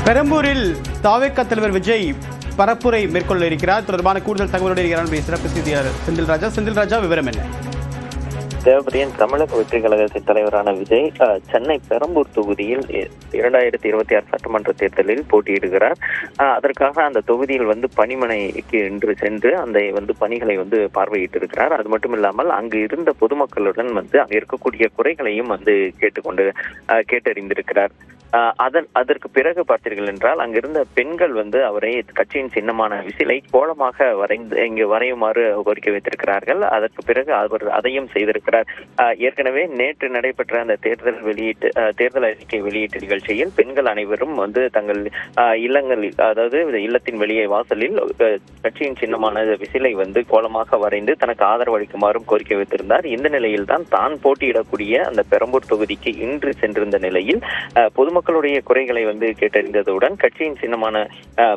பெரம்பூரில் தாவேக தலைவர் விஜய் பரப்புரை மேற்கொள்ள இருக்கிறார். தொடர்பான கூடுதல் தகவலுடைய சிறப்பு செய்தியாளர் செந்தில் ராஜா, விவரம் என்ன? தேவபிரியன் தமிழக வெற்றி கழகத்தின் தலைவரான விஜய் சென்னை பெரம்பூர் தொகுதியில் 2026 சட்டமன்ற தேர்தலில் போட்டியிடுகிறார். அதற்காக அந்த தொகுதியில் பணிமனைக்கு இன்று சென்று அந்த பணிகளை பார்வையிட்டு இருக்கிறார். அது மட்டும் இல்லாமல் அங்கு இருந்த பொதுமக்களுடன் அங்கு இருக்கக்கூடிய குறைகளையும் கேட்டறிந்திருக்கிறார். அதற்கு பிறகு பார்த்தீர்கள் என்றால் அங்கிருந்த பெண்கள் அவரை கட்சியின் சின்னமான விசிலை கோலமாக இங்கு வரையுமாறு கோரிக்கை வைத்திருக்கிறார்கள். அதற்கு பிறகு அவர் அதையும் செய்திருக்கிறார். ஏற்கனவே நேற்று நடைபெற்ற அந்த தேர்தல் அறிக்கை வெளியீட்டு நிகழ்ச்சியில் பெண்கள் அனைவரும் தங்கள் இல்லங்களில், அதாவது இல்லத்தின் வெளியே வாசலில் கட்சியின் சின்னமான விசிலை கோலமாக வரைந்து தனக்கு ஆதரவு அளிக்குமாறும் கோரிக்கை வைத்திருந்தார். இந்த நிலையில் தான் போட்டியிடக்கூடிய அந்த பெரம்பூர் தொகுதிக்கு இன்று சென்றிருந்த நிலையில் பொதுமக்களுடைய குறைகளை கேட்டறிந்ததுடன் கட்சியின் சின்னமான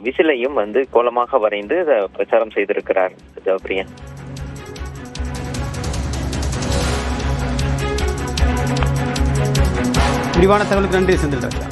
விசிலையும் கோலமாக வரைந்து பிரச்சாரம் செய்திருக்கிறார். ஜவபிரியன், விரிவான தகவலுக்கு நன்றி செந்தில் ராஜா.